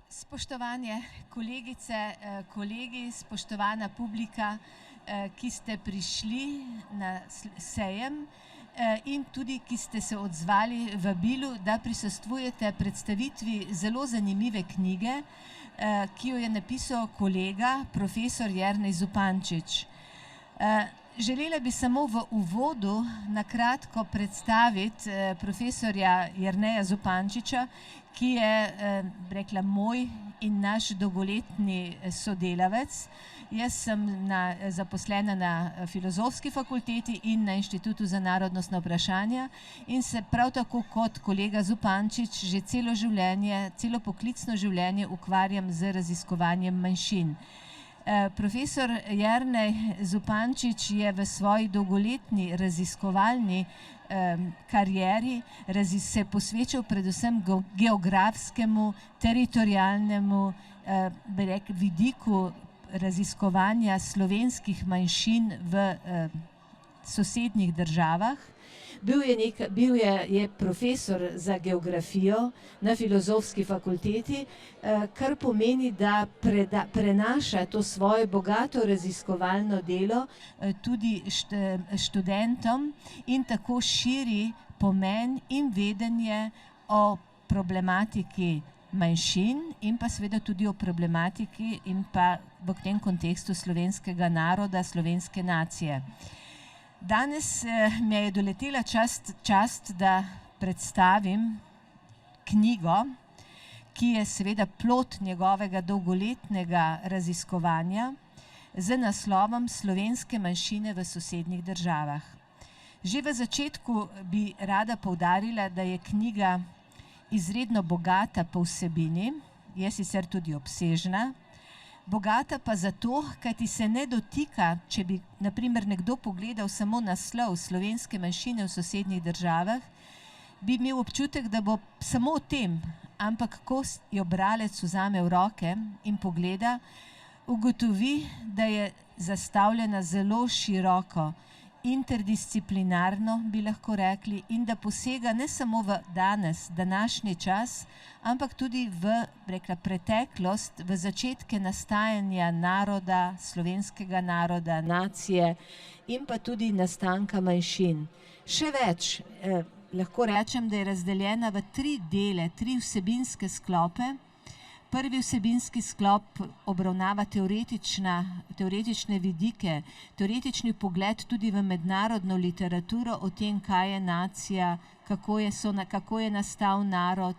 Spoštovane kolegice, kolegi, spoštovana publika, ki ste prišli na sejem in tudi, ki ste se odzvali vabilu, da prisostvujete predstavitvi zelo zanimive knjige, ki jo je napisal kolega, profesor Jernej Zupančič. Želela bi samo v uvodu na kratko predstaviti profesorja Jerneja Zupančiča, ki je, rekla, moj in naš dolgoletni sodelavec. Jaz sem zaposlena na Filozofski fakulteti in na Inštitutu za narodnostna vprašanja in se prav tako kot kolega Zupančič že celo poklicno življenje ukvarjam z raziskovanjem manjšin. Profesor Jernej Zupančič je v svoji dolgoletni raziskovalni karieri se posvečal predvsem geografskemu, teritorialnemu vidiku raziskovanja slovenskih manjšin v sosednjih državah. Bil je profesor za geografijo na Filozofski fakulteti, kar pomeni, da prenaša to svoje bogato raziskovalno delo tudi študentom in tako širi pomen in vedenje o problematiki manjšin in pa seveda tudi o problematiki in pa v tem kontekstu slovenskega naroda, slovenske nacije. Danes me je doletela čast, da predstavim knjigo, ki je seveda plod njegovega dolgoletnega raziskovanja z naslovom Slovenske manjšine v sosednjih državah. Že v začetku bi rada poudarila, da je knjiga izredno bogata po vsebini, je sicer tudi obsežna, bogata pa zato, kajti se ne dotika, če bi na primer nekdo pogledal samo naslov Slovenske manjšine v sosednjih državah, bi imel občutek, da bo samo o tem, ampak ko jo bralec vzame v roke in pogleda, ugotovi, da je zastavljena zelo široko, interdisciplinarno, bi lahko rekli, in da posega ne samo v današnji čas, ampak tudi v preteklost, v začetke nastajanja naroda, slovenskega naroda, nacije in pa tudi nastanka manjšin. Še več, lahko rečem, da je razdeljena v 3 dele, 3 vsebinske sklope. Prvi vsebinski sklop obravnava teoretične vidike, teoretični pogled tudi v mednarodno literaturo o tem, kaj je nacija, kako je nastal narod,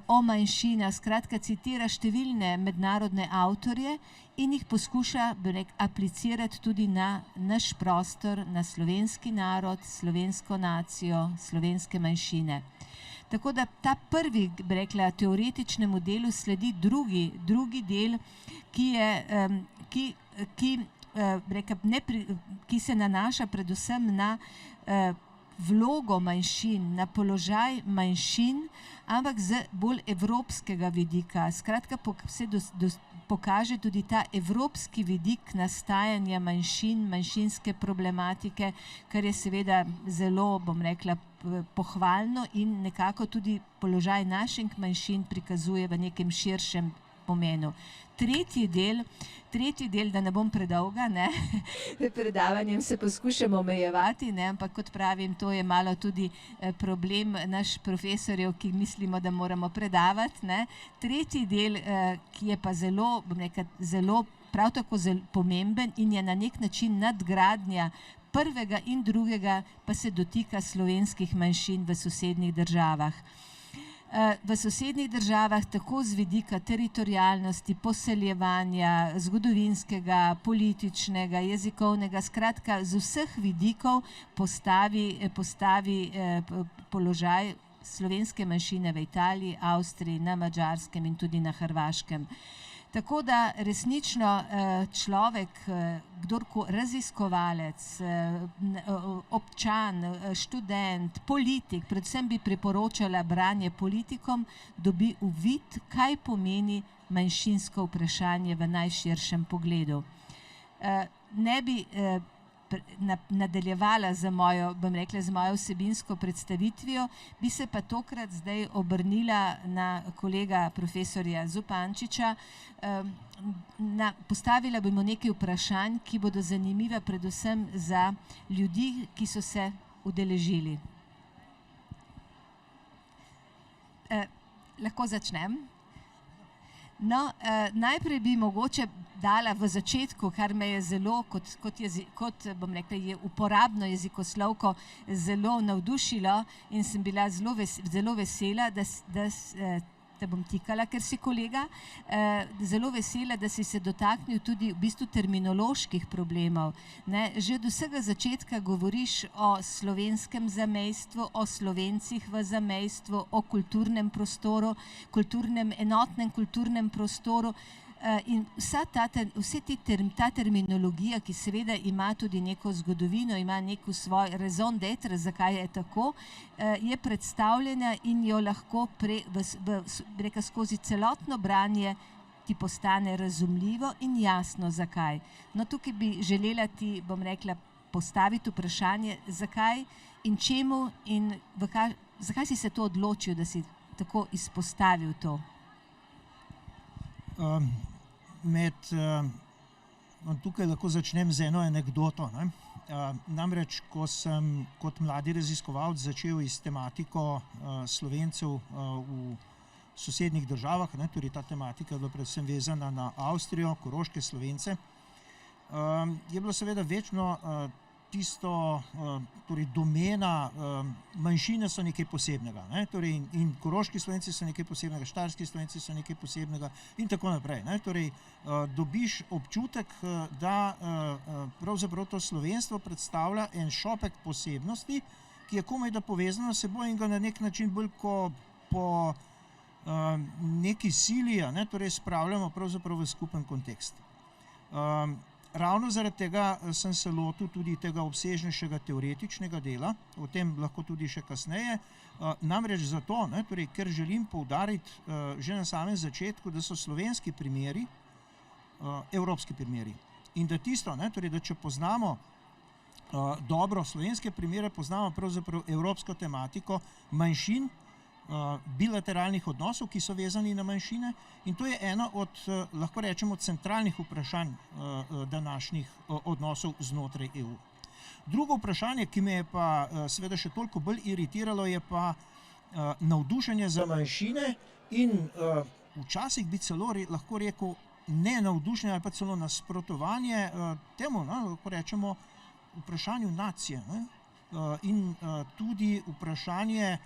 o manjšinah, skratka citira številne mednarodne avtorje in jih poskuša aplicirati tudi na naš prostor, na slovenski narod, slovensko nacijo, slovenske manjšine. Tako da ta prvi, bi rekla, teoretičnemu delu sledi drugi del, ki se nanaša predvsem na vlogo manjšin, na položaj manjšin, ampak z bolj evropskega vidika. Skratka, se pokaže tudi ta evropski vidik nastajanja manjšin, manjšinske problematike, kar je seveda zelo, bom rekla, pohvalno in nekako tudi položaj naših manjšin prikazuje v nekem širšem pomenu. Tretji del, da ne bom predolga, predavanjem se poskušam omejevati, ampak kot pravim, to je malo tudi problem naš profesorjev, ki mislimo, da moramo predavati. Tretji del, ki je pa zelo, bom rekla, prav tako zelo pomemben in je na nek način nadgradnja prvega in drugega, pa se dotika slovenskih manjšin v sosednjih državah. V sosednjih državah tako z vidika teritorialnosti, poseljevanja, zgodovinskega, političnega, jezikovnega, skratka z vseh vidikov postavi položaj slovenske manjšine v Italiji, Avstriji, na Madžarskem in tudi na Hrvaškem. Tako da resnično človek, raziskovalec, občan, študent, politik, predvsem bi priporočala branje politikom, dobi uvid, kaj pomeni manjšinsko vprašanje v najširšem pogledu. Ne bi nadaljevala z mojo, bom rekla, z mojo vsebinsko predstavitvijo, bi se pa tokrat zdaj obrnila na kolega profesorja Zupančiča. Postavila bomo nekaj vprašanj, ki bodo zanimiva predvsem za ljudi, ki so se udeležili. Lahko začnem? No, najprej bi mogoče dala v začetku, kar me je zelo, kot bom rekla, je uporabno jezikoslovko zelo navdušilo in sem bila zelo vesela, da te bom tikala, ker si kolega, zelo vesela, da si se dotaknil tudi v bistvu terminoloških problemov. Že od vsega začetka govoriš o slovenskem zamejstvu, o Slovencih v zamejstvu, o kulturnem prostoru, enotnem kulturnem prostoru in vsa ta terminologija, ki seveda ima tudi neko zgodovino, ima neko svoj raison d'être, zakaj je tako, je predstavljena in jo lahko skozi celotno branje ti postane razumljivo in jasno, zakaj. No, tukaj bi želela ti, bom rekla, postaviti vprašanje, zakaj in čemu in zakaj si se to odločil, da si tako izpostavil to? Tukaj lahko začnem z eno anekdoto. Namreč, ko sem kot mladi raziskovalec začel s tematiko Slovencev v sosednjih državah, torej ta tematika je bila predvsem vezana na Avstrijo, koroške Slovence, je bilo seveda večno tisto, torej domena, manjšine so nekaj posebnega, in koroški Slovenci so nekaj posebnega, štajerski Slovenci so nekaj posebnega in tako naprej. Torej, dobiš občutek, da pravzaprav to slovenstvo predstavlja en šopek posebnosti, ki je komaj da povezano s seboj in ga na nek način bolj po neki sili, torej spravljamo pravzaprav v skupen kontekst. Ravno zaradi tega sem se lotil tudi tega obsežnejšega teoretičnega dela, o tem lahko tudi še kasneje, namreč zato, ker želim poudariti že na samem začetku, da so slovenski primeri evropski primeri. In da tisto, da če poznamo dobro slovenske primere, poznamo pravzaprav evropsko tematiko manjšin, bilateralnih odnosov, ki so vezani na manjšine, in to je eno od, lahko rečemo, centralnih vprašanj današnjih odnosov znotraj EU. Drugo vprašanje, ki me je pa seveda še toliko bolj iritiralo, je pa navdušenje za manjšine in včasih bi celo lahko rekel ne navdušenje ali pa celo nasprotovanje temu, lahko rečemo, vprašanju nacije in tudi vprašanje,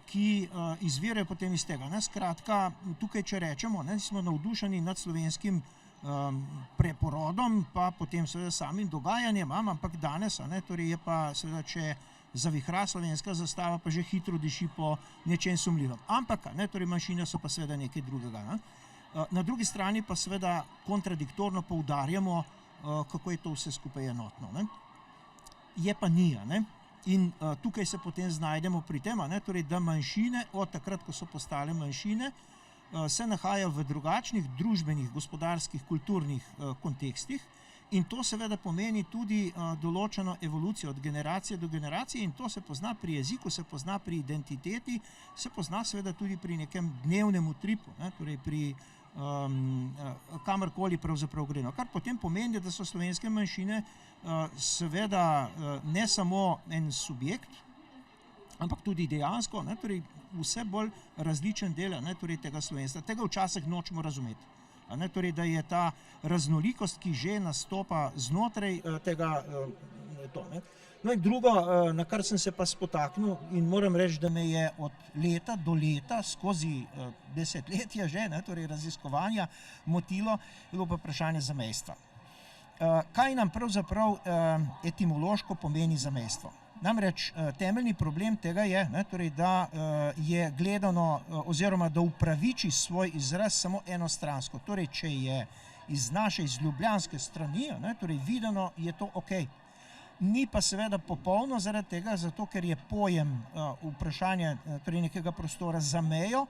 ki izvirajo potem iz tega. Skratka, tukaj, če rečemo, smo navdušeni nad slovenskim preporodom, pa potem seveda samim dogajanjem, ampak danes, torej je pa seveda, če zavihra slovenska zastava, pa že hitro diši po nečem sumljivem. Ampak, torej manjšine so pa seveda nekaj drugega. Na drugi strani pa seveda kontradiktorno poudarjamo, kako je to vse skupaj enotno. Je pa ni, in tukaj se potem znajdemo pri tem, torej, da manjšine, od takrat, ko so postale manjšine, se nahajajo v drugačnih družbenih, gospodarskih, kulturnih kontekstih in to seveda pomeni tudi določeno evolucijo od generacije do generacije in to se pozna pri jeziku, se pozna pri identiteti, se pozna seveda tudi pri nekem dnevnem utripu, torej pri kamorkoli pravzaprav gre. Kar potem pomeni, da so slovenske manjšine seveda ne samo en subjekt, ampak tudi dejansko, torej vse bolj različen del tega slovenstva. Tega včasih nočemo razumeti. Torej, da je ta raznolikost, ki že nastopa znotraj tega, to. No in drugo, na kar sem se pa spotaknil in moram reči, da me je od leta do leta, skozi desetletja že, torej raziskovanja, motilo, je bilo pa vprašanje zamejstva. Kaj nam pravzaprav etimološko pomeni zamejstvo? Namreč temeljni problem tega je, torej, da je gledano oziroma da upraviči svoj izraz samo enostransko. Torej, če je iz naše, iz ljubljanske strani, torej videno, je to okej. Ni pa seveda popolno zaradi tega, zato ker je pojem vprašanja torej nekega prostora za mejo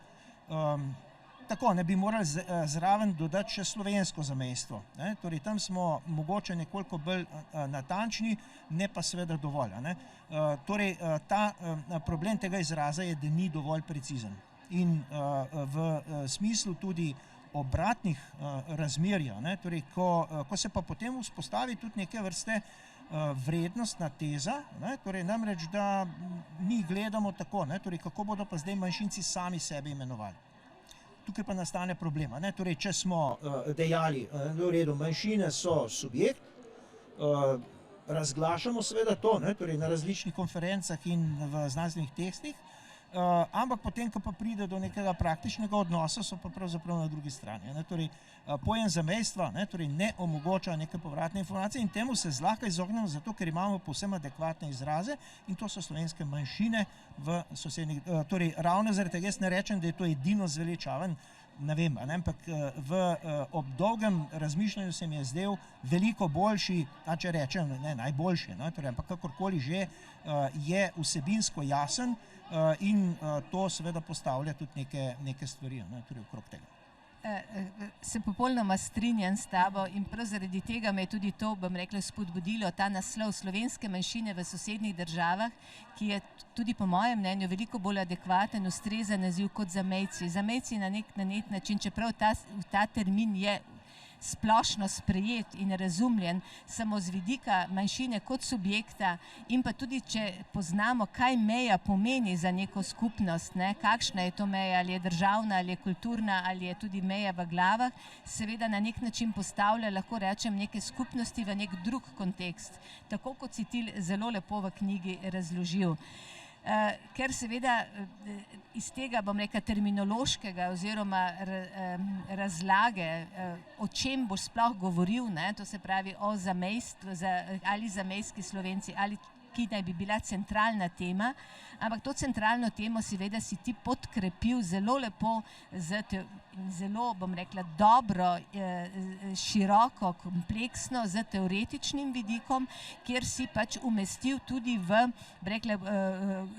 tako, ne bi morali zraven dodati še slovensko zamejstvo. Torej, tam smo mogoče nekoliko bolj natančni, ne pa seveda dovolj. Torej, ta problem tega izraza je, da ni dovolj precizen. In v smislu tudi obratnih razmerja, torej, ko se pa potem vzpostavi tudi neke vrste vrednostna teza, torej namreč, da mi gledamo tako, torej, kako bodo pa zdaj manjšinci sami sebe imenovali. Tukaj pa nastane problema. Torej, če smo dejali, v redu, manjšine so subjekt, razglašamo seveda to, torej na različnih konferencah in v znanstvenih tekstih, ampak potem, ko pa pride do nekega praktičnega odnosa, so pa pravzaprav na drugi strani. Torej, pojem zamejstva torej ne omogoča neke povratne informacije in temu se zlahka izognemo, zato ker imamo povsem adekvatne izraze in to so slovenske manjšine v sosednjih, torej ravno zaradi tega jaz ne rečem, da je to edino zveličaven, ne vem, ampak ob dolgem razmišljanju se mi je zdel veliko boljši, če rečem, ne najboljši, torej, ampak kakorkoli že je vsebinsko jasen in to seveda postavlja tudi neke stvari torej okrog tega. Se popolnoma strinjam s tabo in prav zaradi tega me je tudi to, bom rekla, spodbudilo ta naslov slovenske manjšine v sosednjih državah, ki je tudi po mojem mnenju veliko bolj adekvaten, ustrezen naziv kot zamejci. Zamejci na nek način, čeprav ta termin je splošno sprejet in razumljen samo z vidika manjšine kot subjekta in pa tudi, če poznamo, kaj meja pomeni za neko skupnost, kakšna je to meja, ali je državna, ali je kulturna, ali je tudi meja v glavah, seveda na nek način postavlja, lahko rečem, neke skupnosti v nek drug kontekst, tako kot si ti zelo lepo v knjigi razložil. Ker seveda iz tega, bom rekla, terminološkega oziroma razlage, o čem boš sploh govoril, to se pravi o zamejstvu ali zamejski Slovenci, ali ki naj bi bila centralna tema, ampak to centralno temo seveda si ti podkrepil zelo lepo, zelo, bom rekla, dobro, široko, kompleksno, z teoretičnim vidikom, kjer si pač umestil tudi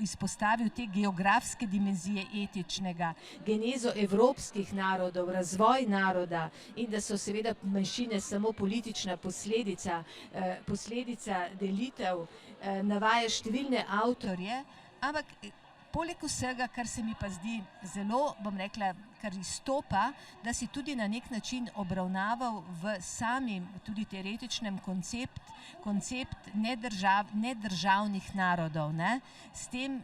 izpostavil te geografske dimenzije etičnega, genezo evropskih narodov, razvoj naroda in da so seveda manjšine samo politična posledica delitev, navaja številne avtorje, ampak poleg vsega, kar se mi pa zdi zelo, bom rekla, kar izstopa, da si tudi na nek način obravnaval v samim tudi teoretičnem koncept nedržavnih narodov. S tem,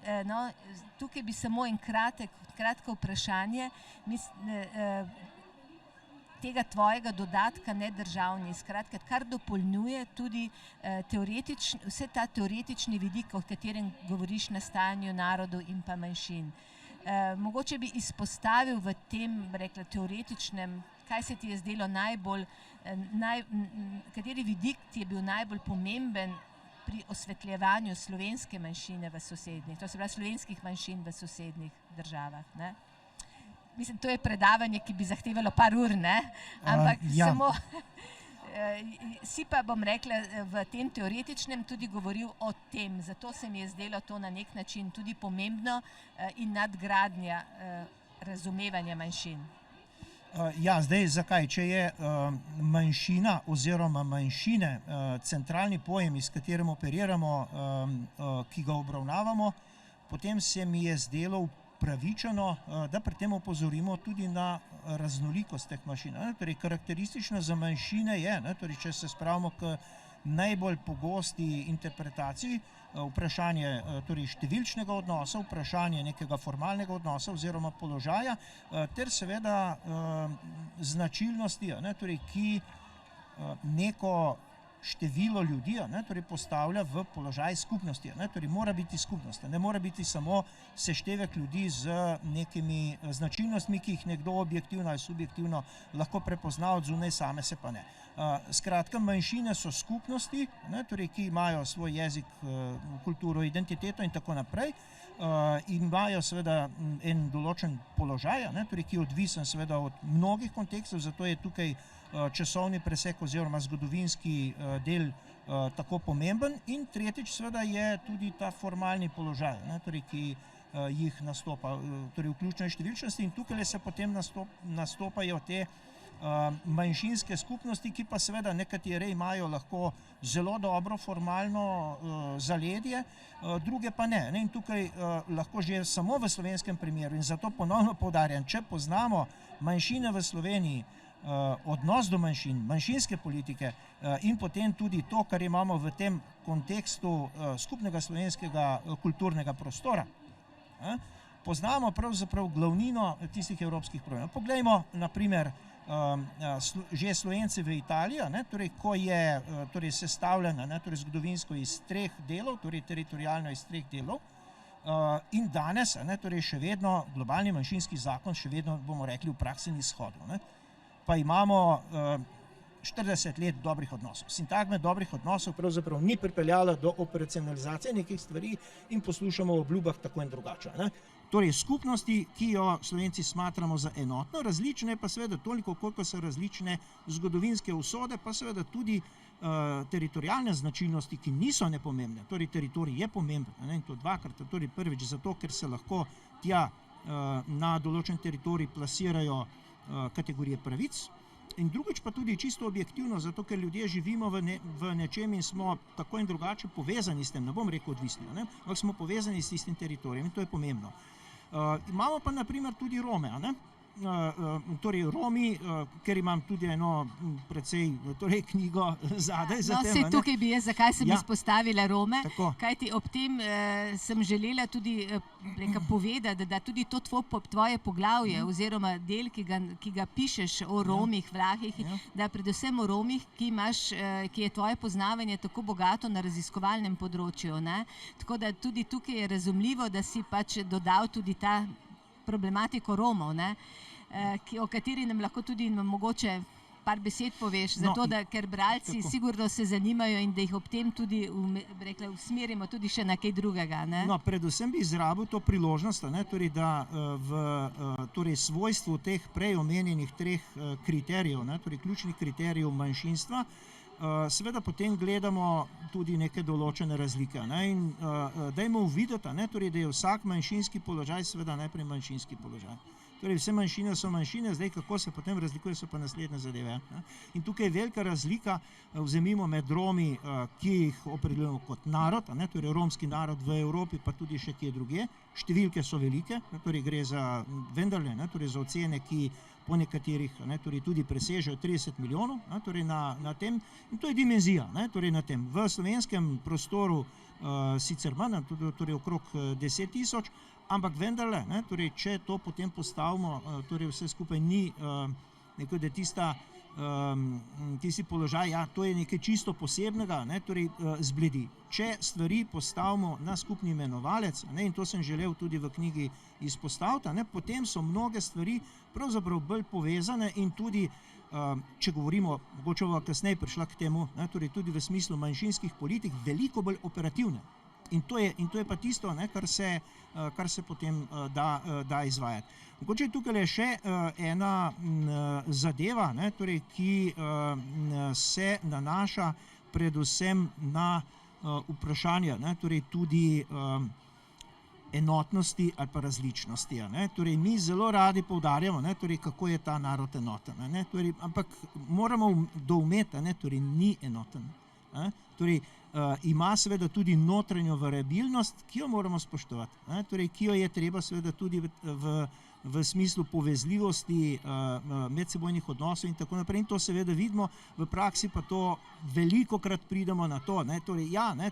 tukaj bi samo en kratko vprašanje, tega tvojega dodatka nedržavni, skratka, kar dopolnjuje tudi vse ta teoretični vidik, o katerem govoriš, nastajanju narodov in pa manjšin. Mogoče bi izpostavil v tem, rekla, teoretičnem, kaj se ti je zdelo najbolj, kateri vidik ti je bil najbolj pomemben pri osvetljevanju slovenske manjšine v sosednjih, to se pravi slovenskih manjšin v sosednjih državah, Mislim, to je predavanje, ki bi zahtevalo par ur, ampak samo si pa, bom rekla, v tem teoretičnem tudi govoril o tem, zato se mi je zdelo to na nek način tudi pomembno in nadgradnja razumevanja manjšin. Ja, zdaj zakaj? Če je manjšina oziroma manjšine centralni pojem, s katerim operiramo, ki ga obravnavamo, potem se mi je zdelo pravičeno, da pri tem opozorimo tudi na raznolikost teh manjšin. Torej, karakteristično za manjšine je, torej, če se spravimo k najbolj pogosti interpretaciji, vprašanje torej, številčnega odnosa, vprašanje nekega formalnega odnosa oziroma položaja, ter seveda značilnosti, torej, ki neko število ljudi torej postavlja v položaj skupnosti. Torej mora biti skupnost, ne mora biti samo seštevek ljudi z nekimi značilnostmi, ki jih nekdo objektivno ali subjektivno lahko prepozna od zunaj, same se pa ne. Skratka, manjšine so skupnosti, torej, ki imajo svoj jezik, kulturo, identiteto in tako naprej, imajo seveda en določen položaj, torej, ki je odvisen seveda od mnogih kontekstov, zato je tukaj časovni presek oziroma zgodovinski del tako pomemben in tretjič seveda je tudi ta formalni položaj, torej, ki jih nastopa, torej vključne številčnosti in tukaj se potem nastopajo te manjšinske skupnosti, ki pa seveda nekatere imajo lahko zelo dobro formalno zaledje, druge pa ne. In tukaj lahko že samo v slovenskem primeru in zato ponovno poudarjam, če poznamo manjšine v Sloveniji, odnos do manjšin, manjšinske politike in potem tudi to, kar imamo v tem kontekstu skupnega slovenskega kulturnega prostora, poznamo pravzaprav glavnino tistih evropskih problemov. Poglejmo, naprimer, že Slovence v Italiji, torej, ko je torej sestavljena torej zgodovinsko iz 3 delov, torej teritorijalno iz 3 delov, in danes torej še vedno globalni manjšinski zakon še vedno, bomo rekli, v praksi ni shodil. Pa imamo 40 let dobrih odnosov. Sintagma dobrih odnosov pravzaprav ni pripeljala do operacionalizacije nekih stvari in poslušamo o obljubah tako in drugače. Torej, skupnosti, ki jo Slovenci smatramo za enotno, različne pa seveda toliko, koliko so različne zgodovinske usode, pa seveda tudi teritorijalne značilnosti, ki niso nepomembne. Torej, teritorij je pomemben, in to dvakrat. Torej, prvič zato, ker se lahko tja na določen teritorij plasirajo kategorije pravic, in drugič pa tudi čisto objektivno, zato ker ljudje živimo v nečem in smo tako in drugače povezani s tem, ne bom rekel odvisni, ampak smo povezani s tistim teritorijem in to je pomembno. Imamo pa naprimer tudi Rome, torej Romi, ker imam tudi eno precej knjigo zadaj za tem. Saj tukaj bi jaz, zakaj sem izpostavila Rome, kajti ob tem sem želela tudi povedati, da tudi to tvoje poglavje oziroma del, ki ga pišeš o Romih, Vlahih, da predvsem o Romih, ki je tvoje poznavanje tako bogato na raziskovalnem področju. Tako da tudi tukaj je razumljivo, da si pač dodal tudi ta problematiko Romov, o kateri nam lahko tudi mogoče par besed poveš, zato da, ker bralci sigurno se zanimajo in da jih ob tem tudi usmerimo tudi še na kaj drugega. Predvsem bi izrabil to priložnost, torej da v svojstvu teh prej omenjenih 3 kriterijev, torej ključnih kriterijev manjšinstva, seveda potem gledamo tudi neke določene razlike. In dajmo uvideti, torej, da je vsak manjšinski položaj seveda najprej manjšinski položaj. Torej, vse manjšine so manjšine, zdaj kako se potem razlikuje, so pa naslednje zadeve. In tukaj je velika razlika, vzemimo med Romi, ki jih opredeljujemo kot narod, torej romski narod v Evropi, pa tudi še kje drugje. Številke so velike, torej gre za vendarle, torej za ocene, ki po nekaterih torej tudi presežejo 30 milijonov, torej na tem, in to je dimenzija, torej na tem. V slovenskem prostoru sicer manj, torej okrog 10 tisoč, ampak vendarle, torej če to potem postavimo, torej vse skupaj ni nekaj, da tisti položaj, to je nekaj čisto posebnega, torej zbledi. Če stvari postavimo na skupni imenovalec, in to sem želel tudi v knjigi izpostaviti, potem so mnoge stvari pravzaprav bolj povezane in tudi, če govorimo, mogoče bova kasneje prišla k temu, torej tudi v smislu manjšinskih politik, veliko bolj operativne. In to je pa tisto, kar se potem da izvajati. Mogoče tukaj je še ena zadeva, torej, ki se nanaša predvsem na vprašanja, torej tudi enotnosti ali pa različnosti. Torej, mi zelo radi poudarjamo, torej, kako je ta narod enoten. Torej, ampak moramo doumeti, torej, ni enoten. Torej, ima seveda tudi notranjo variabilnost, ki jo moramo spoštovati, torej, ki jo je treba seveda tudi v smislu povezljivosti medsebojnih odnosov in tako naprej. In to seveda vidimo, v praksi pa to velikokrat pridemo na to.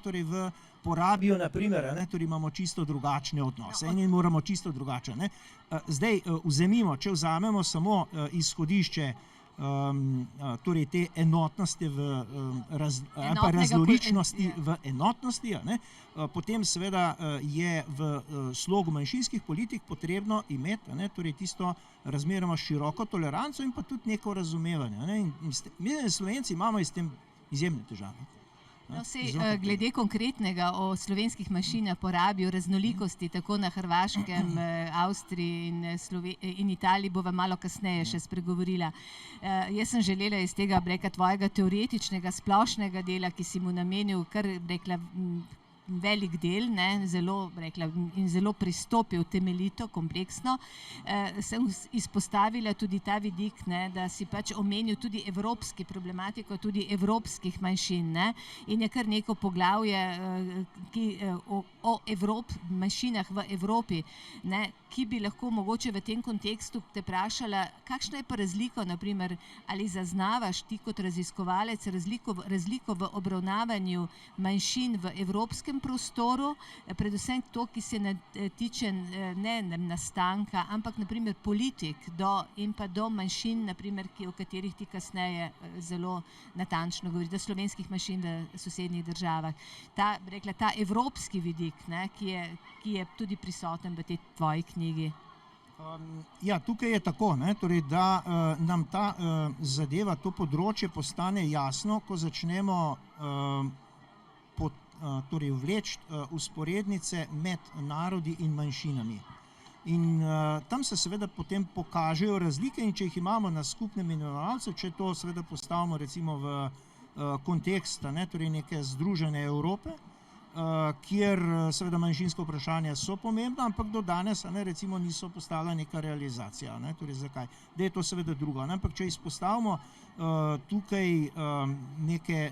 Torej v porabijo, naprimer, torej imamo čisto drugačne odnose in moramo čisto drugače. Zdaj, vzemimo, če vzamemo samo izhodišče torej te enotnosti različnosti v enotnosti, potem seveda je v slogu manjšinskih politik potrebno imeti torej tisto razmeroma široko toleranco in pa tudi neko razumevanje. Mi Slovenci imamo s tem izjemne težave. Glede konkretnega o slovenskih manjšinah porabijo raznolikosti, tako na Hrvaškem, Avstriji in Italiji bova malo kasneje še spregovorila. Jaz sem želela iz tega tvojega teoretičnega, splošnega dela, ki si mu namenil kar velik del, ne, zelo, rekla, in zelo pristopil temeljito, kompleksno, sem izpostavila tudi ta vidik, ne, da si pač omenil tudi evropski problematiko, tudi evropskih manjšin, ne, in je kar neko poglavje o manjšinah v Evropi, ne, ki bi lahko mogoče v tem kontekstu te vprašala, kakšna je pa razlika, naprimer, ali zaznavaš ti kot raziskovalec razliko v obravnavanju manjšin v evropskem prostoru, predvsem to, ki se tiče ne nastanka, ampak naprimer politik in pa do manjšin, naprimer, o katerih ti kasneje zelo natančno govori, do slovenskih manjšin v sosednjih državah. Ta evropski vidik, ne, ki je tudi prisoten v tej tvoji knjigi. Ja, tukaj je tako, ne, torej, da nam ta zadeva, to področje postane jasno, ko začnemo torej vleči usporednice med narodi in manjšinami. In tam se seveda potem pokažejo razlike in če jih imamo na skupnem imenovalcu, če to seveda postavimo recimo v kontekst, ne, torej neke združene Evrope, kjer seveda manjšinska vprašanja so pomembna, ampak do danes, ne, recimo niso postala neka realizacija. Ne, torej zakaj? Da je to seveda drugo. Ne, ampak če izpostavimo tukaj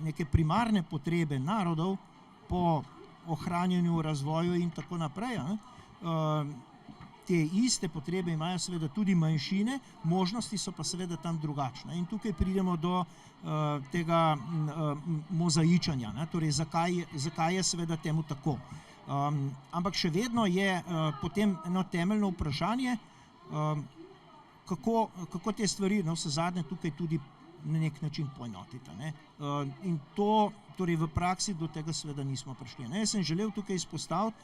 neke primarne potrebe narodov po ohranjanju, razvoju in tako naprej, ne, te iste potrebe imajo seveda tudi manjšine, možnosti so pa seveda tam drugačne. In tukaj pridemo do tega mozaičanja, ne? Torej zakaj je seveda temu tako. Ampak še vedno je potem eno temeljno vprašanje, kako te stvari navsezadnje tukaj tudi na nek način poenotiti. Ne? In to torej v praksi do tega seveda nismo prišli. Ne? Jaz sem želel tukaj izpostaviti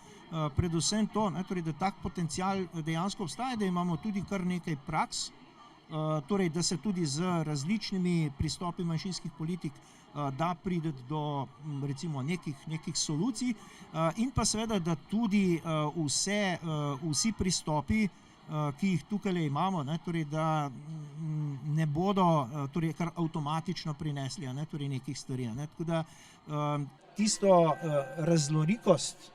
predvsem to, ne? Torej, da tak potencial dejansko obstaja, da imamo tudi kar nekaj praks, torej, da se tudi z različnimi pristopi manjšinskih politik da prideti do recimo nekih solucij in pa seveda, da tudi vsi pristopi, ki jih tukaj imamo, ne, torej, da ne bodo torej, kar avtomatično prinesli, ne, torej nekih stvari. Ne. Tako da tisto raznolikost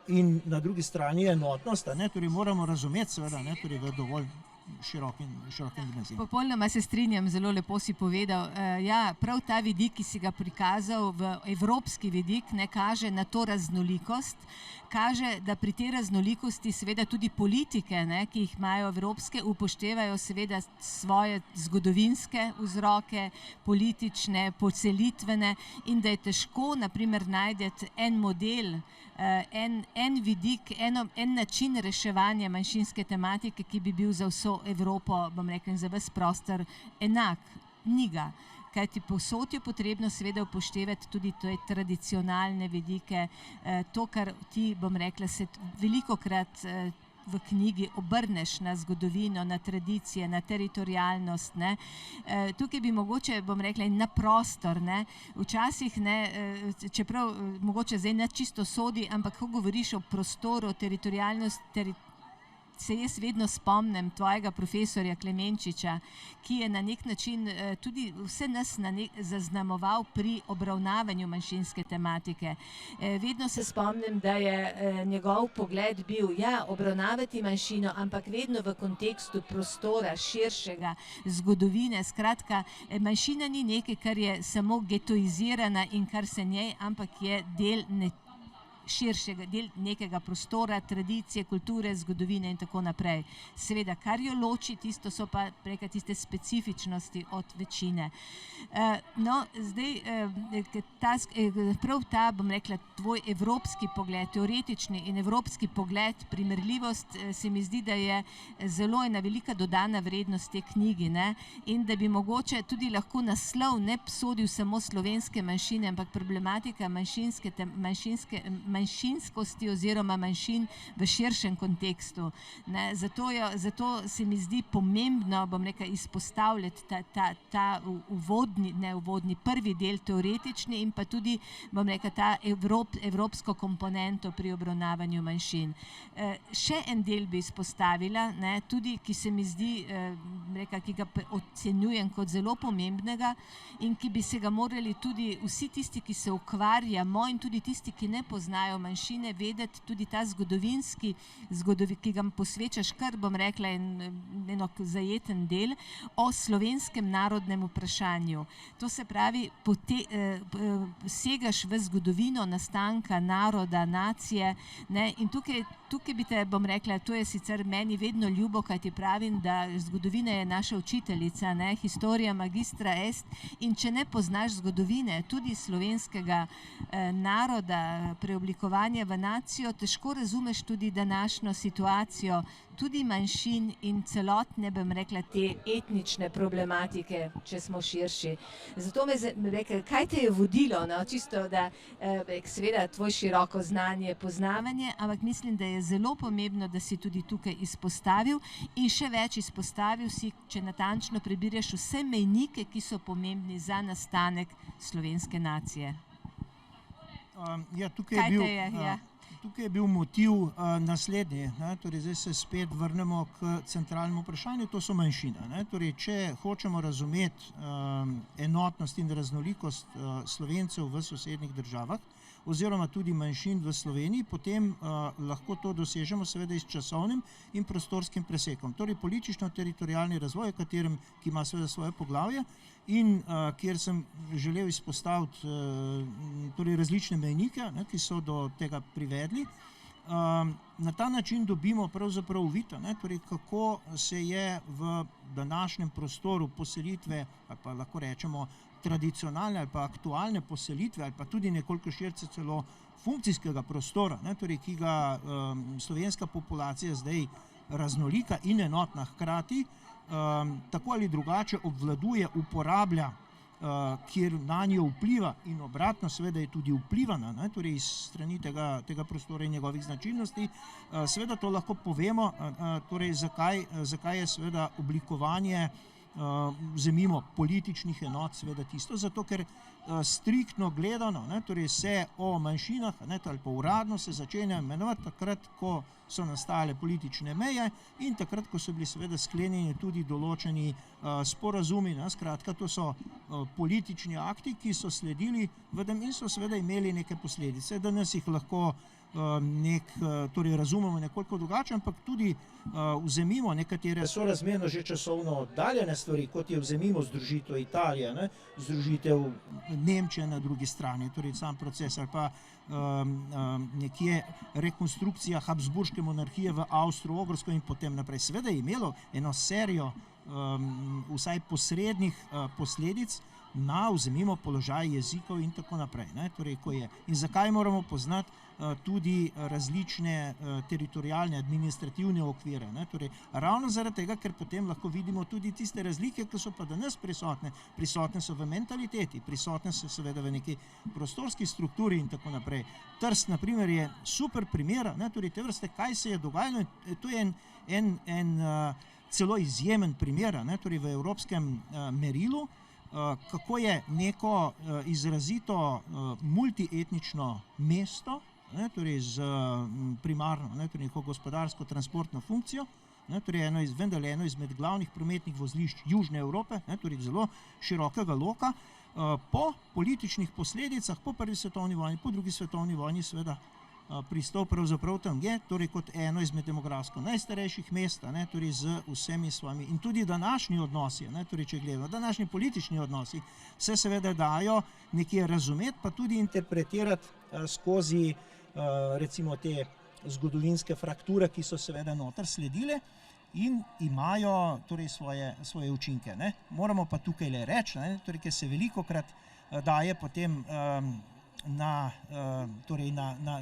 in na drugi strani enotnost, ne, torej moramo razumeti seveda, ne, torej v dovolj širokim dimenzijam. Popolnoma se strinjam, zelo lepo si povedal. Ja, prav ta vidik, ki si ga prikazal v evropski vidik, ne kaže na to raznolikost, kaže, da pri tej raznolikosti seveda tudi politike, ne, ki jih imajo evropske, upoštevajo seveda svoje zgodovinske vzroke, politične, pocelitvene in da je težko, naprimer, najti en model, en vidik, en način reševanja manjšinske tematike, ki bi bil za vso Evropo, bom rekel, in za ves prostor enak. Ni ga. Kajti povsod je potrebno seveda upoštevati tudi te tradicionalne vidike, to, kar ti, bom rekla, se velikokrat v knjigi obrneš na zgodovino, na tradicije, na teritorialnost. Ne. Tukaj bi mogoče, bom rekla, in na prostor. Ne. Včasih, ne, čeprav mogoče zdaj ne čisto sodi, ampak ko govoriš o prostoru, teritorialnost, se jaz vedno spomnim tvojega profesorja Klemenčiča, ki je na nek način tudi vse nas zaznamoval pri obravnavanju manjšinske tematike. Vedno se spomnim, da je njegov pogled bil, ja, obravnavati manjšino, ampak vedno v kontekstu prostora, širšega, zgodovine. Skratka, manjšina ni nekaj, kar je samo getoizirana in kar se njej, ampak je del širšega, del nekega prostora, tradicije, kulture, zgodovine in tako naprej. Seveda, kar jo loči, tisto so pa preka tiste specifičnosti od večine. No, zdaj, prav ta, bom rekla, tvoj evropski pogled, teoretični in evropski pogled, primerljivost, se mi zdi, da je zelo ena velika dodana vrednost te knjigi, ne? In da bi mogoče tudi lahko naslov ne sodil samo slovenske manjšine, ampak problematika manjšinske manjšinskosti oziroma manjšin v širšem kontekstu. Zato se mi zdi pomembno, bom rekla, izpostavljati ta prvi del teoretični in pa tudi, bom rekla, ta evropsko komponento pri obravnavanju manjšin. Še en del bi izpostavila, tudi, ki se mi zdi, ki ga ocenjujem kot zelo pomembnega in ki bi se ga morali tudi vsi tisti, ki se ukvarjamo in tudi tisti, ki ne poznajo manjšine, vedeti tudi ta zgodovinski, ki ga posvečaš kar, bom rekla, eno zajeten del o slovenskem narodnem vprašanju. To se pravi, segaš v zgodovino nastanka naroda, nacije, in tukaj bi te, bom rekla, to je sicer meni vedno ljubo, kaj ti pravim, da zgodovina je naša učiteljica, historia magistra est, in če ne poznaš zgodovine, tudi slovenskega naroda, preoblikovanja v nacijo, težko razumeš tudi današnjo situacijo, tudi manjšin in celotne, bom rekla, te etnične problematike, če smo širši. Zato me rekla, kaj te je vodilo, čisto da, seveda, tvoj široko znanje, poznavanje, ampak mislim, da je zelo pomembno, da si tudi tukaj izpostavil in še več izpostavil si, če natančno prebiraš vse mejnike, ki so pomembni za nastanek slovenske nacije. Tukaj je bil motiv naslednji, torej zdaj se spet vrnemo k centralnemu vprašanju, to so manjšine. Torej, če hočemo razumeti enotnost in raznolikost Slovencev v sosednjih državah oziroma tudi manjšin v Sloveniji, potem lahko to dosežemo seveda s časovnim in prostorskim presekom. Torej, politično-teritorialni razvoj, ki ima seveda svoje poglavje in kjer sem želel izpostaviti različne mejnike, ki so do tega privedli. Na ta način dobimo pravzaprav uvid, torej kako se je v današnjem prostoru poselitve, ali pa lahko rečemo tradicionalne ali pa aktualne poselitve, ali pa tudi nekoliko širše celo funkcijskega prostora, torej ki ga slovenska populacija zdaj raznolika in enotna hkrati, tako ali drugače obvladuje, uporablja, kjer na njo vpliva in obratno seveda je tudi vplivana, torej iz strani tega prostora in njegovih značilnosti. Seveda to lahko povemo, torej zakaj je seveda oblikovanje vzemimo političnih enot seveda tisto, zato ker striktno gledano, torej se o manjšinah ali pa uradno se začenja imenovati takrat, ko so nastajale politične meje in takrat, ko so bili seveda sklenjeni tudi določeni sporazumi, skratka, to so politični akti, ki so sledili in so seveda imeli neke posledice. Danes jih lahko razumemo nekoliko drugače, ampak tudi vzemimo nekatere sorazmerno že časovno oddaljene stvari, kot je vzemimo združitev Italije, združitev Nemčije na drugi strani, torej sam proces, ali pa nekje rekonstrukcija Habsburške monarhije v Avstro-Ogrsko in potem naprej. Seveda je imelo eno serijo vsaj posrednih posledic na, vzemimo, položaj jezikov in tako naprej. Torej, ko je. In zakaj moramo poznati tudi različne teritorialne, administrativne okvire. Torej, ravno zaradi tega, ker potem lahko vidimo tudi tiste razlike, ki so pa danes prisotne. Prisotne so v mentaliteti, prisotne so seveda v neki prostorski strukturi in tako naprej. Trst, na primer, je super primer, torej te vrste, kaj se je dogajalo. To je en celo izjemen primer, torej v evropskem merilu, kako je neko izrazito multietnično mesto, torej z primarno neko gospodarsko-transportno funkcijo, torej vendarle eno izmed glavnih prometnih vozlišč Južne Evrope, torej zelo širokega loka, po političnih posledicah, po prvi svetovni vojni, po drugi svetovni vojni seveda pristal pravzaprav tam je, torej kot eno izmed demografsko najstarejših mest, torej z vsemi svojimi. In tudi današnji odnosi, torej če gledamo, današnji politični odnosi se seveda dajo nekje razumeti, pa tudi interpretirati skozi recimo te zgodovinske frakture, ki so seveda noter sledile in imajo torej svoje učinke. Moramo pa tukaj le reči, torej, ker se velikokrat daje potem na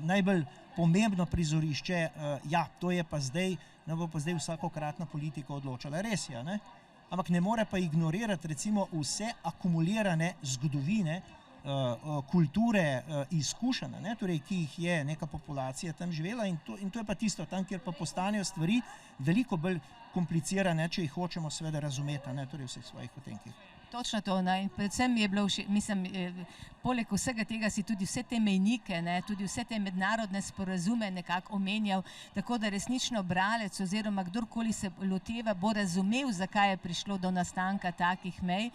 najbolj pomembno prizorišče, to je pa zdaj, bo pa zdaj vsakokratna politika odločala. Res je, ampak ne more pa ignorirati recimo vse akumulirane zgodovine kulture, izkušenj, torej, ki jih je neka populacija tam živela in to je pa tisto tam, kjer pa postanejo stvari veliko bolj komplicirane, če jih hočemo seveda razumeti, torej v vseh svojih otenkih. Točno to, in predvsem mi je bilo, poleg vsega tega si tudi vse te mejnike, tudi vse te mednarodne sporazume nekako omenjal, tako da resnično bralec oziroma kdorkoli se loteva, bo razumel, zakaj je prišlo do nastanka takih mej.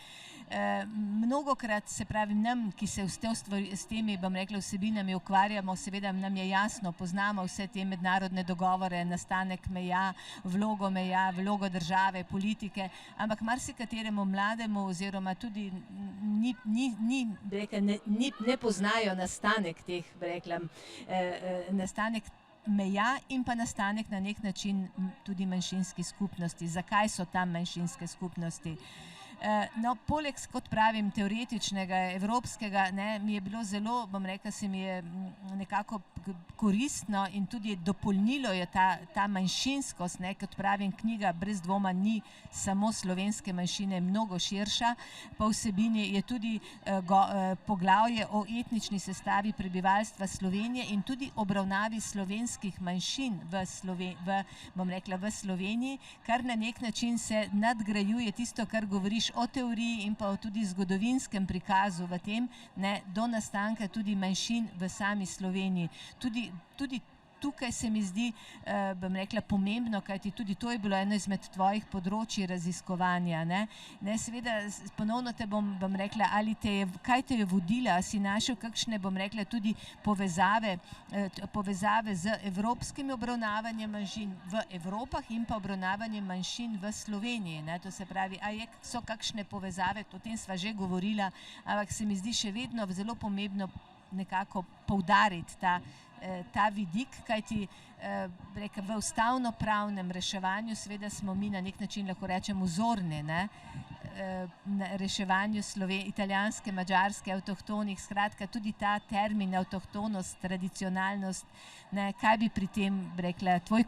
Mnogokrat, se pravi, nam, ki se s temi, bom rekla, vsebinami ukvarjamo, seveda nam je jasno, poznamo vse te mednarodne dogovore, nastanek meja, vlogo države, politike, ampak marsikateremu mlademu oziroma tudi ne poznajo nastanek teh, nastanek meja in pa nastanek na nek način tudi manjšinskih skupnosti. Zakaj so tam manjšinske skupnosti? No, poleg, kot pravim, teoretičnega, evropskega, mi je bilo zelo, bom rekla, se mi je nekako koristno in tudi dopolnilo je ta manjšinskost, kot pravim, knjiga brez dvoma ni samo slovenske manjšine, mnogo širša, pa vsebini je tudi poglavje o etnični sestavi prebivalstva Slovenije in tudi obravnavi slovenskih manjšin v Sloveniji, kar na nek način se nadgrajuje tisto, kar govoriš o teoriji in pa o tudi zgodovinskem prikazu v tem, do nastanka tudi manjšin v sami Sloveniji. Tudi tukaj se mi zdi, bom rekla, pomembno, kajti tudi to je bilo eno izmed tvojih področji raziskovanja. Seveda, ponovno te bom rekla, kaj te je vodila, si našel kakšne, bom rekla, tudi povezave z evropskim obravnavanjem manjšin v Evropah in pa obravnavanjem manjšin v Sloveniji. To se pravi, so kakšne povezave, o tem sva že govorila, ampak se mi zdi še vedno zelo pomembno nekako poudariti ta vidik, kajti v ustavno-pravnem reševanju seveda smo mi na nek način, lahko rečemo, vzorni, na reševanju italijanske, madžarske, avtohtonih, skratka tudi ta termin avtohtonost, tradicionalnost, kaj bi pri tem rekla, tvoj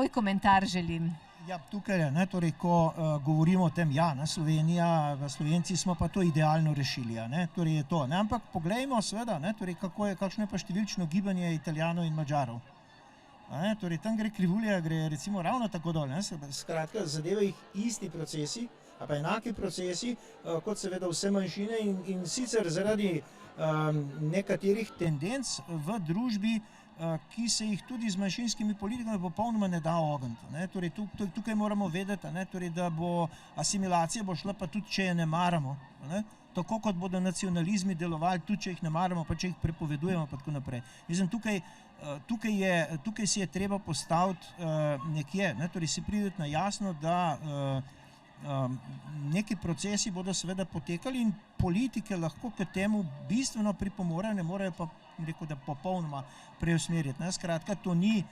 komentar želim. Ja, tukaj, torej, ko govorimo o tem, Slovenija, Slovenci smo pa to idealno rešili, torej je to, ampak poglejmo seveda, torej, kakšno je pa številčno gibanje Italijanov in Madžarov. Torej, tam gre krivulja, gre recimo ravno tako dol, skratka, zadevajo jih isti procesi, a pa enaki procesi, kot seveda vse manjšine in sicer zaradi nekaterih tendenc v družbi, ki se jih tudi z manjšinskimi politikami popolnoma ne da ogniti. Torej, tukaj moramo vedeti, torej, da bo asimilacija bo šla pa tudi, če je ne maramo. Tako kot bodo nacionalizmi delovali, tudi če jih ne maramo, pa če jih prepovedujemo, pa tako naprej. Mislim, tukaj si je treba postaviti nekje, torej si prideti na jasno, da neki procesi bodo seveda potekali in politike lahko k temu bistveno pripomorejo, ne morejo pa, rekel, da popolnoma preusmeriti. Skratka, to ni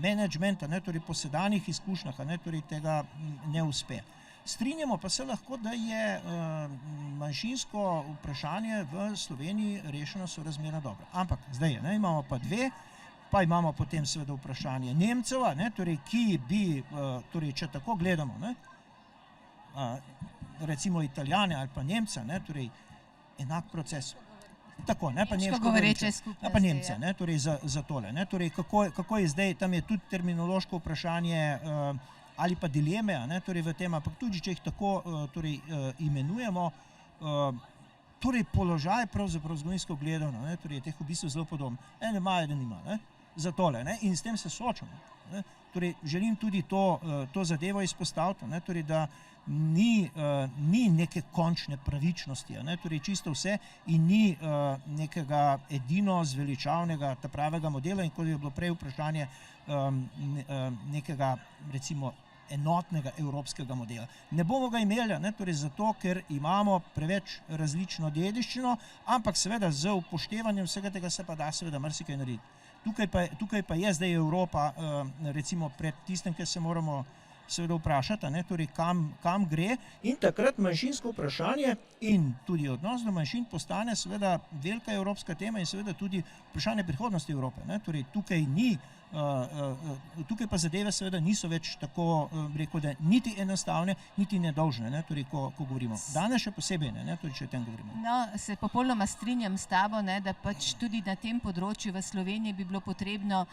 menedžmenta, torej po sedanjih izkušnjah, torej tega ne uspe. Strinjamo pa se lahko, da je manjšinsko vprašanje v Sloveniji rešeno sorazmerno dobro. Ampak zdaj imamo pa dve, pa imamo potem seveda vprašanje Nemceva, torej, ki bi, torej, če tako gledamo, recimo Italijane ali pa Nemca, torej, enak proces. Tako, pa nemško govoreče skupnosti, pa Nemce, torej za tole. Torej, kako je zdaj, tam je tudi terminološko vprašanje ali pa dileme, torej v tem, ampak tudi, če jih tako torej imenujemo, torej položaj pravzaprav zgodovinsko gledano, torej je teh v bistvu zelo podobno. Ene imajo, eden ima, za tole, in s tem se soočamo. Torej, želim tudi to zadevo izpostaviti, torej, da ni neke končne pravičnosti, torej čisto vse in ni nekega edino zveličavnega, ta pravega modela in kot je bilo prej vprašanje nekega, recimo, enotnega evropskega modela. Ne bomo ga imeli, torej zato, ker imamo preveč različno dediščino, ampak seveda z upoštevanjem vsega tega se pa da seveda marsikaj narediti. Tukaj pa je zdaj Evropa, recimo pred tistem, ker se moramo seveda vprašati, torej kam gre, in takrat manjšinsko vprašanje in tudi odnos do manjšin postane seveda velika evropska tema in seveda tudi vprašanje prihodnosti Evrope. Torej tukaj pa zadeve seveda niso več tako, rekel, da niti enostavne, niti nedolžne, torej ko govorimo. Danes še posebej, torej če o tem govorimo. No, se popolnoma strinjam s tabo, da pač tudi na tem področju v Sloveniji bi bilo potrebno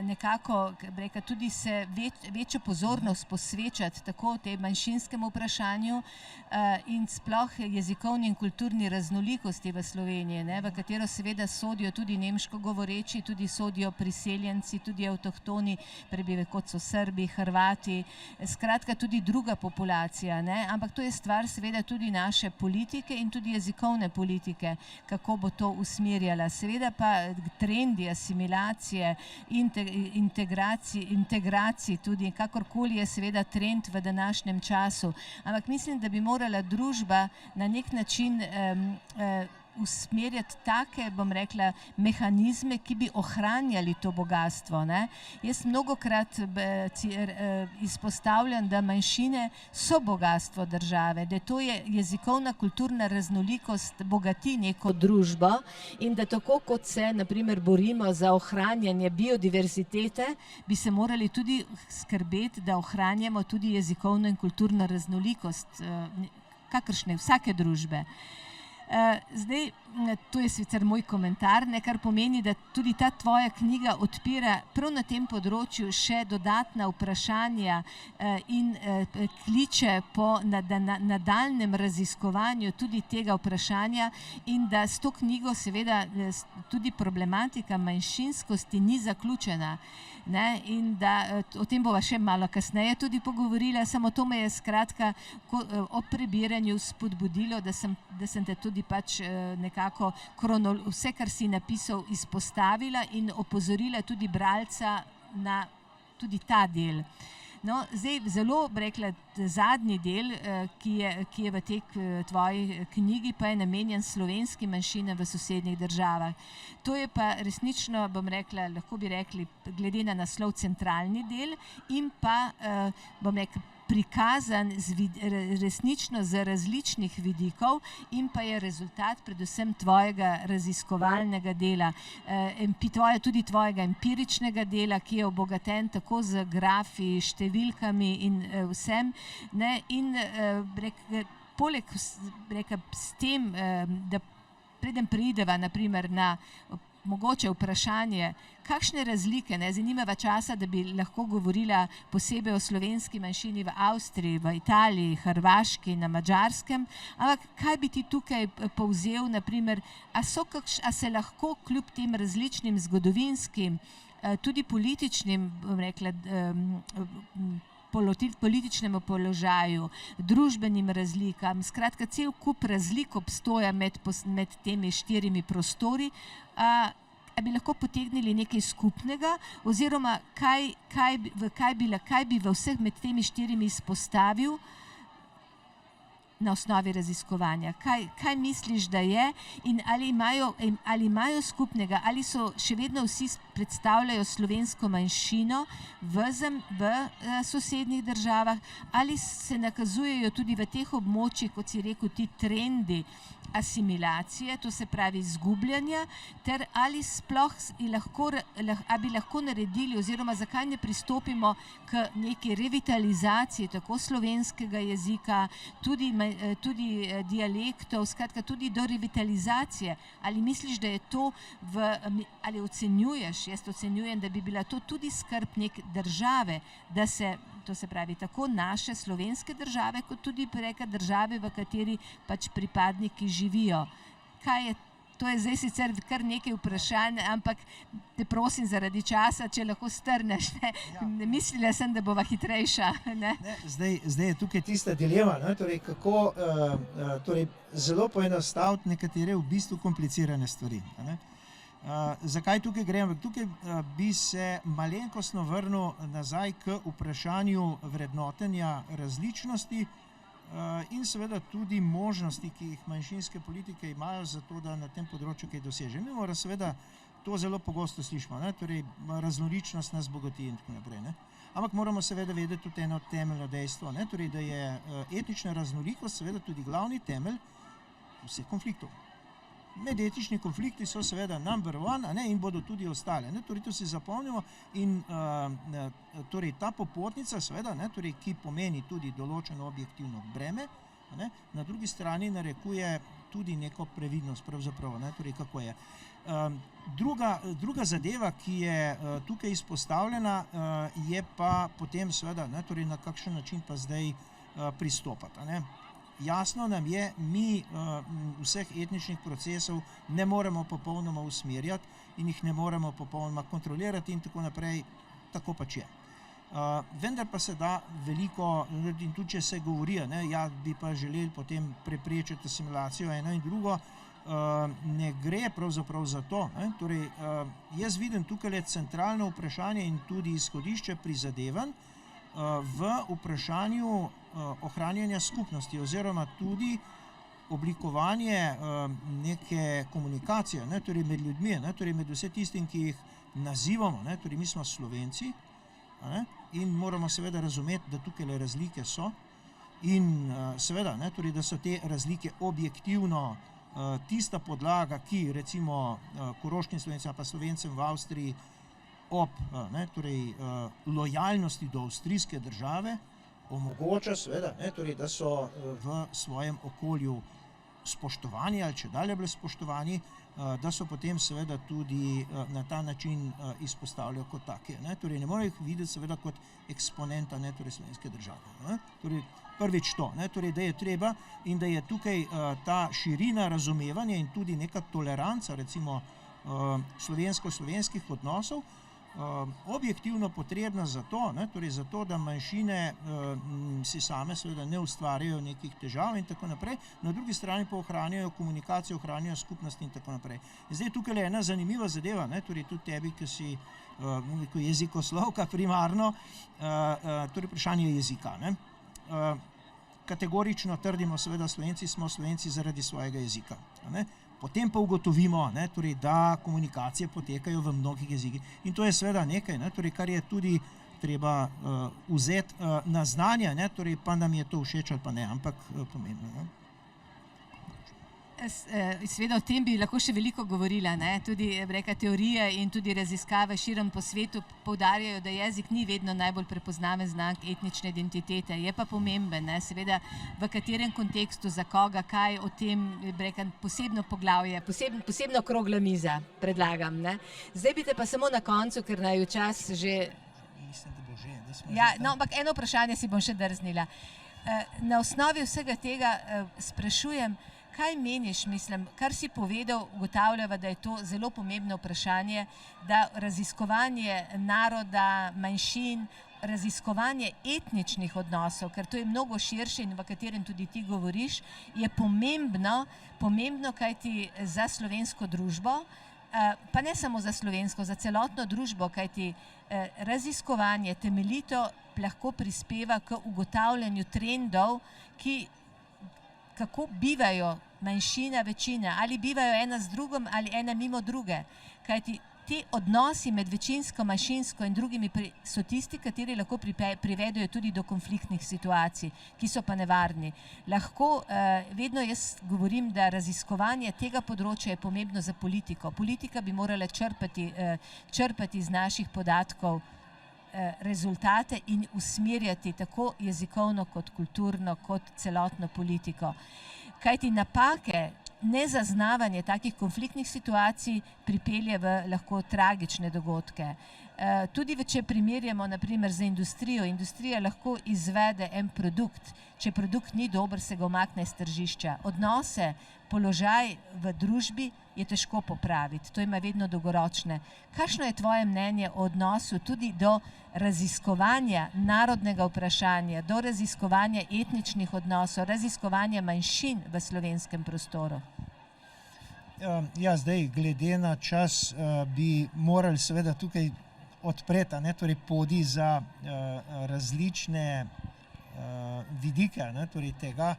nekako, rekel, tudi se večjo pozornost posvečati tako tej manjšinskemu vprašanju in sploh jezikovni in kulturni raznolikosti v Sloveniji, v katero seveda sodijo tudi nemško govoreči, tudi sodijo priseljenci, tudi avtohtoni prebivalci, kot so Srbi, Hrvati, skratka tudi druga populacija, ampak to je stvar seveda tudi naše politike in tudi jezikovne politike, kako bo to usmerjala. Seveda pa trendi asimilacije, integracij tudi, kakorkoli je seveda trend v današnjem času. Ampak mislim, da bi morala družba na nek način usmerjati take, bom rekla, mehanizme, ki bi ohranjali to bogatstvo. Jaz mnogokrat izpostavljam, da manjšine so bogatstvo države, da to je jezikovna, kulturna raznolikost bogati neko družbo in da tako kot se, na primer, borimo za ohranjanje biodiverzitete, bi se morali tudi skrbeti, da ohranjamo tudi jezikovno in kulturno raznolikost kakršne, vsake družbe. Zdaj, to je sicer moj komentar, kar pomeni, da tudi ta tvoja knjiga odpira prav na tem področju še dodatna vprašanja in kliče po nadaljnjem raziskovanju tudi tega vprašanja in da s to knjigo seveda tudi problematika manjšinskosti ni zaključena. In da o tem bova še malo kasneje tudi pogovorila, samo to me je skratka ob prebiranju spodbudilo, da sem te tudi pač nekako vse, kar si napisal, izpostavila in opozorila tudi bralca na tudi ta del. No, zdaj zelo, rekla, zadnji del, ki je v tej tvoji knjigi, pa je namenjen slovenskim manjšinam v sosednjih državah. To je pa resnično, bom rekla, lahko bi rekli, glede na naslov centralni del in pa, bom rekla, prikazan resnično z različnih vidikov in pa je rezultat predvsem tvojega raziskovalnega dela, tudi tvojega empiričnega dela, ki je obogaten tako z grafi, številkami in vsem. In poleg s tem, da preden preideva naprimer na mogoče vprašanje, kakšne razlike, zanimava časa, da bi lahko govorila posebej o slovenski manjšini v Avstriji, v Italiji, Hrvaški, na Madžarskem, ampak kaj bi ti tukaj povzel, naprimer, a se lahko kljub tem različnim zgodovinskim, tudi političnim, bom rekla, političnemu položaju, družbenim razlikam, skratka, cel kup razlik obstoja med temi 4 prostori, a bi lahko potegnili nekaj skupnega oziroma kaj bi v vseh med temi 4 izpostavil na osnovi raziskovanja. Kaj misliš, da je in ali imajo skupnega, ali so še vedno vsi predstavljajo slovensko manjšino v sosednjih državah, ali se nakazujejo tudi v teh območjih, kot si rekel, ti trendi asimilacije, to se pravi izgubljanja, ter ali sploh bi lahko naredili oziroma zakaj ne pristopimo k neki revitalizaciji tako slovenskega jezika, tudi dialektov, skratka tudi do revitalizacije. Ali misliš, da je to ali ocenjuješ, jaz ocenjujem, da bi bila to tudi skrb neke države, da se, to se pravi tako naše slovenske države, kot tudi preka države, v kateri pač pripadniki živijo. To je zdaj sicer kar nekaj vprašanj, ampak te prosim zaradi časa, če lahko strneš. Mislila sem, da bova hitrejša. Zdaj je tukaj tista dilema, kako zelo poenostaviti nekatere v bistvu komplicirane stvari. Zakaj tukaj grem? Tukaj bi se malenkostno vrnil nazaj k vprašanju vrednotenja različnosti in seveda tudi možnosti, ki jih manjšinske politike imajo za to, da na tem področju kaj doseže. Mi moramo seveda to zelo pogosto slišimo, torej raznoličnost nas bogati in tako naprej. Ampak moramo seveda vedeti tudi eno temeljno dejstvo, ne, torej, da je etnična raznolikost seveda tudi glavni temelj vseh konfliktov. Medetični konflikti so seveda number one, a ne, in bodo tudi ostale. Ne, torej, to si zapomnimo in torej, ta popotnica seveda, ne, torej, ki pomeni tudi določeno objektivno breme, ne, na drugi strani narekuje tudi neko previdnost pravzaprav, ne, torej, kako je. Druga zadeva, ki je tukaj izpostavljena, je pa potem seveda, ne, torej, na kakšen način pa zdaj pristopati, ne. Jasno nam je, mi vseh etničnih procesov ne moremo popolnoma usmerjati in jih ne moremo popolnoma kontrolirati in tako naprej, tako pač je. Vendar pa se da veliko, in tudi če se govori, ne, ja, bi pa želeli potem preprečiti asimilacijo eno in drugo, ne gre pravzaprav za to, ne. Torej, jaz vidim tukaj centralno vprašanje in tudi izhodišče prizadevanj v vprašanju ohranjanja skupnosti oziroma tudi oblikovanje neke komunikacije, ne, torej med ljudmi, ne, torej med vse tistim, ki jih nazivamo, ne, torej mi smo Slovenci, ne, in moramo seveda razumeti, da tukaj razlike so in seveda, ne, torej, da so te razlike objektivno tista podlaga, ki recimo koroškim Slovencem pa Slovencem v Avstriji ob torej, lojalnosti do avstrijske države omogoča seveda, ne, torej, da so v svojem okolju spoštovani ali če dalje bili spoštovani, da so potem seveda tudi na ta način izpostavljajo kot take. Ne. Torej, ne morejo jih videti seveda kot eksponenta, ne, torej, slovenske države. Ne. Torej, prvič to, ne, torej, da je treba in da je tukaj ta širina razumevanja in tudi neka toleranca recimo slovensko-slovenskih odnosov objektivno potrebna zato, ne, torej zato, da manjšine si same seveda ne ustvarjajo nekih težav in tako naprej, na drugi strani pa ohranjajo komunikacijo, ohranjajo skupnost in tako naprej. In zdaj tukaj je ena zanimiva zadeva, ne, torej tudi tebi, ki si jezikoslovka primarno, torej vprašanje jezika, ne. Kategorično trdimo seveda Slovenci smo Slovenci zaradi svojega jezika, ne. Potem pa ugotovimo, ne, torej, da komunikacije potekajo v mnogih jezikih. In to je seveda nekaj, ne, torej, kar je tudi treba vzeti na znanje, ne, torej, pa nam je to všeč ali pa ne, ampak pomembno. Ne. Seveda o tem bi lahko še veliko govorila, ne? Tudi reka, teorije in tudi raziskave širom po svetu poudarjajo, da jezik ni vedno najbolj prepoznaven znak etnične identitete. Je pa pomemben, ne? Seveda v katerem kontekstu, za koga, kaj o tem, reka, posebno poglavje, posebno okrogla miza predlagam. Ne? Zdaj bi te pa samo na koncu, ker naj čas že... Mislim, da bo že, da smo ja, že no, ampak eno vprašanje si bom še drznila. Na osnovi vsega tega sprašujem, kaj meniš, mislim, kar si povedal, ugotavljava, da je to zelo pomembno vprašanje, da raziskovanje naroda, manjšin, raziskovanje etničnih odnosov, ker to je mnogo širše in v katerem tudi ti govoriš, je pomembno, kajti za slovensko družbo, pa ne samo za slovensko, za celotno družbo, kajti raziskovanje temeljito lahko prispeva k ugotavljanju trendov, kako bivajo manjšina, večina, ali bivajo ena z drugim ali ena mimo druge. Kajti ti odnosi med večinsko, manjšinsko in drugimi so tisti, kateri lahko privedejo tudi do konfliktnih situacij, ki so pa nevarni. Lahko, vedno jaz govorim, da raziskovanje tega področja je pomembno za politiko. Politika bi morala črpati iz naših podatkov rezultate in usmerjati tako jezikovno kot kulturno, kot celotno politiko. Kajti napake, nezaznavanje takih konfliktnih situacij pripelje v lahko tragične dogodke. Tudi, če primerjamo naprimer z industrijo, industrija lahko izvede en produkt, če produkt ni dober, se ga umakne iz tržišča. Odnose, položaj v družbi je težko popraviti, to ima vedno dolgoročne. Kakšno je tvoje mnenje o odnosu tudi do raziskovanja narodnega vprašanja, do raziskovanja etničnih odnosov, raziskovanja manjšin v slovenskem prostoru? Ja, zdaj, glede na čas bi morali seveda tukaj odpreti, ne, torej podi za različne vidike, ne, torej tega.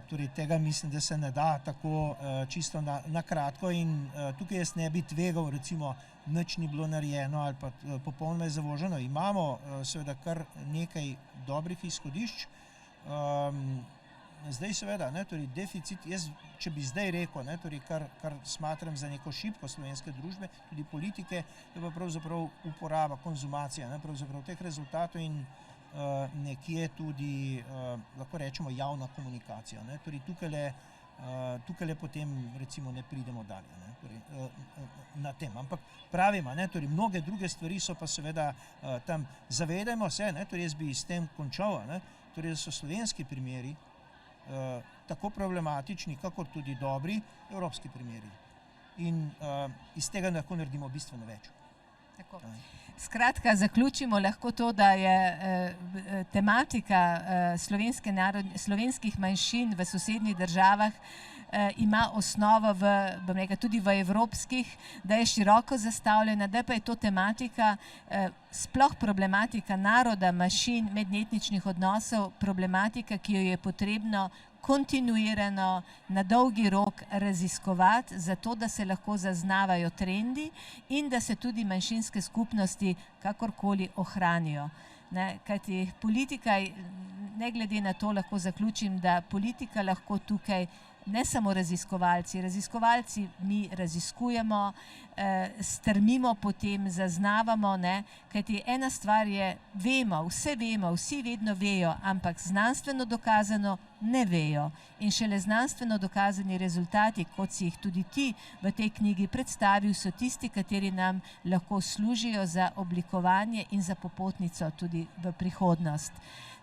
Torej tega mislim, da se ne da tako čisto na kratko in tukaj jaz ne bi tvegal, recimo nič ni bilo narejeno ali pa popolnoma je zavoženo. Imamo seveda kar nekaj dobrih izhodišč. Zdaj seveda, torej deficit, jaz če bi zdaj rekel, torej kar smatram za neko šibko slovenske družbe, tudi politike, je pa pravzaprav uporaba, konzumacija pravzaprav teh rezultatov in nekje tudi, lahko rečemo, javna komunikacija. Torej tukajle potem recimo ne pridemo dalje na tem. Ampak pravim, torej mnoge druge stvari so pa seveda tam. Zavedajmo se, torej jaz bi s tem končal, torej so slovenski primeri tako problematični, kakor tudi dobri evropski primeri. In iz tega lahko naredimo bistveno več. Tako. Skratka, zaključimo lahko to, da je tematika slovenskih manjšin v sosednjih državah ima osnovo tudi v evropskih, da je široko zastavljena, da pa je to tematika, sploh problematika naroda, manjšin, medetničnih odnosov, problematika, ki jo je potrebno kontinuirano, na dolgi rok raziskovati, zato da se lahko zaznavajo trendi in da se tudi manjšinske skupnosti kakorkoli ohranijo. Kajti politika, ne glede na to lahko zaključim, da politika lahko tukaj ne samo raziskovalci mi raziskujemo, strmimo potem, zaznavamo, kajti ena stvar je, vemo, vsi vedno vejo, ampak znanstveno dokazano ne vejo. In šele znanstveno dokazani rezultati, kot si jih tudi ti v tej knjigi predstavil, so tisti, kateri nam lahko služijo za oblikovanje in za popotnico tudi v prihodnost.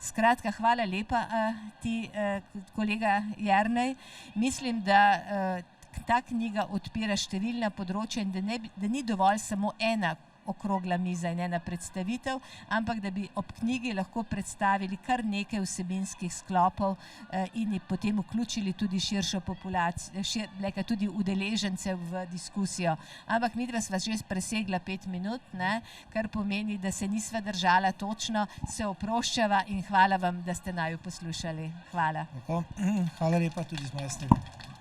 Skratka, hvala lepa ti, kolega Jernej. Mislim, da ta knjiga odpira številna področja in da ni dovolj samo ena okrogla miza in ena predstavitev, ampak da bi ob knjigi lahko predstavili kar nekaj vsebinskih sklopov in potem vključili tudi širšo populacijo, tudi udeležence v diskusijo. Ampak midva sva že presegla 5 minut, kar pomeni, da se nisva držala točno, se oproščava in hvala vam, da ste naju poslušali. Hvala. Hvala lepa tudi z moje strani.